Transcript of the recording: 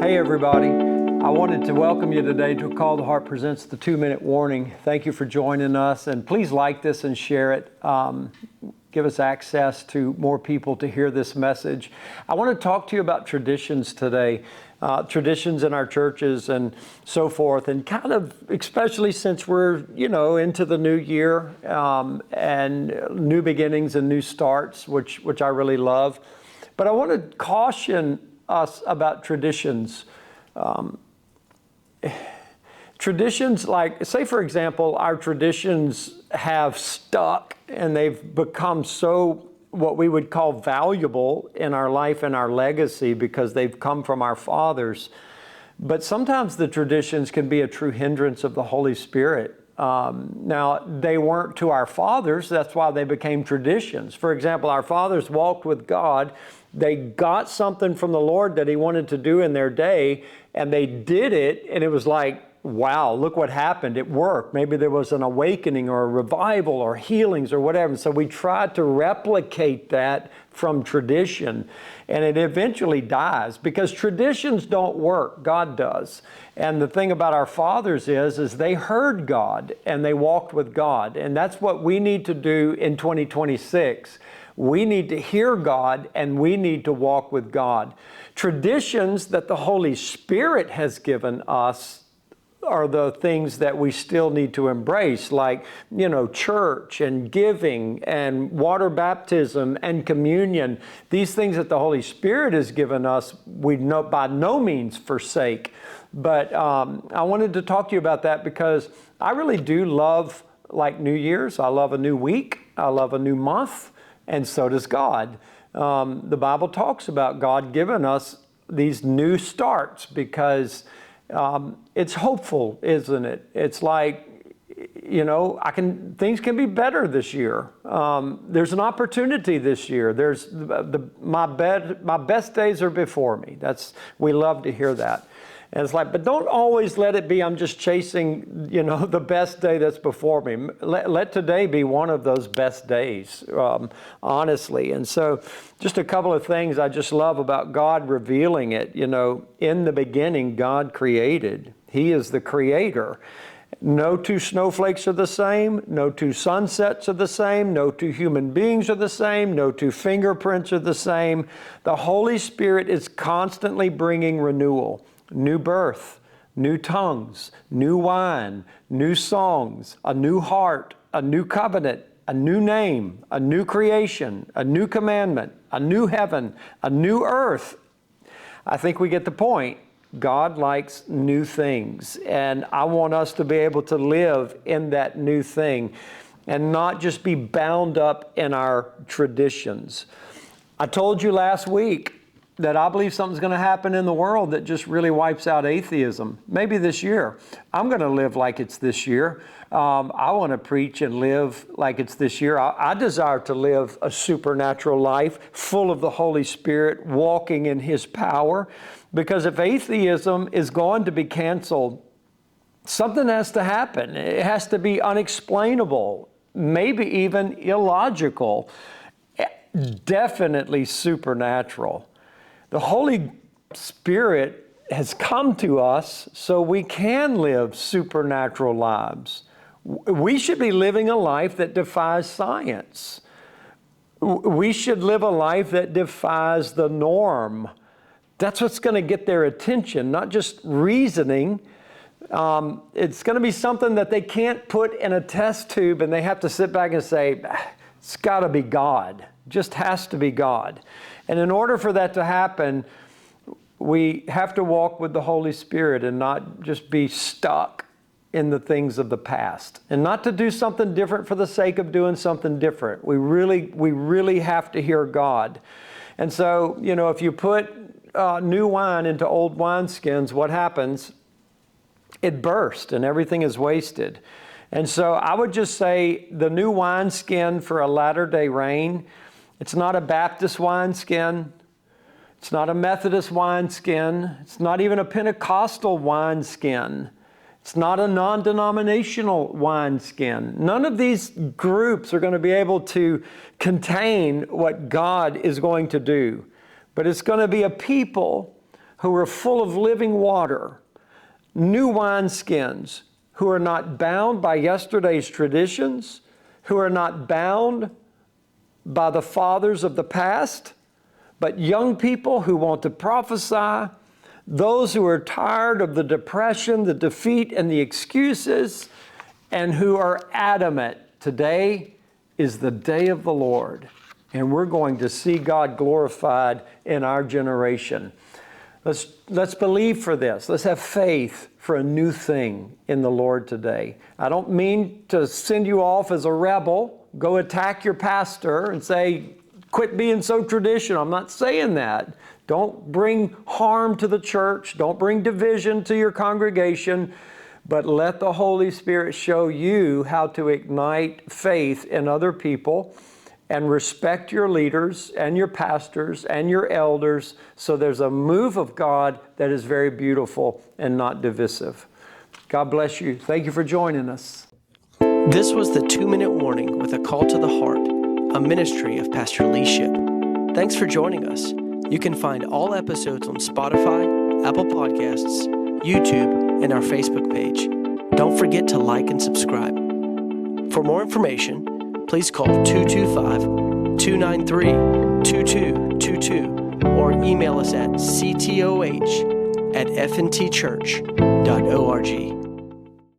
Hey everybody, I wanted to welcome you today to Call the Heart Presents the 2-Minute Warning. Thank you for joining us, and please like this and share it. Give us access to more people to hear this message. I want to talk to you about traditions today, traditions in our churches and so forth, and kind of, especially since we're, into the new year and new beginnings and new starts, which I really love. But I want to caution us about traditions. Traditions, like, say for example, our traditions have stuck and they've become so what we would call valuable in our life and our legacy because they've come from our fathers. But sometimes the traditions can be a true hindrance of the Holy Spirit. Now, they weren't to our fathers, that's why they became traditions. For example, our fathers walked with God. They got something from the Lord that He wanted to do in their day, and they did it, and it was like, wow, look what happened. It worked. Maybe there was an awakening or a revival or healings or whatever. So we tried to replicate that from tradition, and it eventually dies because traditions don't work. God does. And the thing about our fathers is they heard God and they walked with God. And that's what we need to do in 2026. We need to hear God and we need to walk with God. Traditions that the Holy Spirit has given us are the things that we still need to embrace, like, church and giving and water baptism and communion. These things that the Holy Spirit has given us, we by no means forsake. But I wanted to talk to you about that because I really do love, like, New Year's. I love a new week. I love a new month. And so does God. The Bible talks about God giving us these new starts because it's hopeful, isn't it? It's like, things can be better this year. There's an opportunity this year. There's my best days are before me. We love to hear that. And it's like, but don't always let it be, I'm just chasing, the best day that's before me. Let today be one of those best days, honestly. And so just a couple of things I just love about God revealing it. In the beginning, God created. He is the creator. No two snowflakes are the same. No two sunsets are the same. No two human beings are the same. No two fingerprints are the same. The Holy Spirit is constantly bringing renewal. New birth, new tongues, new wine, new songs, a new heart, a new covenant, a new name, a new creation, a new commandment, a new heaven, a new earth. I think we get the point. God likes new things, and I want us to be able to live in that new thing and not just be bound up in our traditions. I told you last week that I believe something's going to happen in the world that just really wipes out atheism. Maybe this year. I'm going to live like it's this year. I want to preach and live like it's this year. I desire to live a supernatural life full of the Holy Spirit, walking in His power. Because if atheism is going to be canceled, something has to happen. It has to be unexplainable, maybe even illogical, definitely supernatural. The Holy Spirit has come to us so we can live supernatural lives. We should be living a life that defies science. We should live a life that defies the norm. That's what's going to get their attention, not just reasoning. It's going to be something that they can't put in a test tube and they have to sit back and say, it's got to be God. Just has to be God. And in order for that to happen, we have to walk with the Holy Spirit and not just be stuck in the things of the past. And not to do something different for the sake of doing something different. We really have to hear God. And so, if you put new wine into old wineskins, what happens? It bursts and everything is wasted. And so I would just say the new wineskin for a latter-day rain, it's not a Baptist wineskin. It's not a Methodist wineskin. It's not even a Pentecostal wineskin. It's not a non-denominational wineskin. None of these groups are going to be able to contain what God is going to do. But it's going to be a people who are full of living water, new wineskins, who are not bound by yesterday's traditions, who are not bound by the fathers of the past, but young people who want to prophesy, those who are tired of the depression, the defeat, and the excuses, and who are adamant. Today is the day of the Lord, and we're going to see God glorified in our generation. Let's believe for this. Let's have faith for a new thing in the Lord today. I don't mean to send you off as a rebel, go attack your pastor and say, quit being so traditional. I'm not saying that. Don't bring harm to the church. Don't bring division to your congregation. But let the Holy Spirit show you how to ignite faith in other people and respect your leaders and your pastors and your elders, so there's a move of God that is very beautiful and not divisive. God bless you. Thank you for joining us. This was the 2-Minute Warning with a Call to the Heart, a ministry of Pastor Lee Shipp. Thanks for joining us. You can find all episodes on Spotify, Apple Podcasts, YouTube, and our Facebook page. Don't forget to like and subscribe. For more information, please call 225-293-2222 or email us at ctoh@fntchurch.org.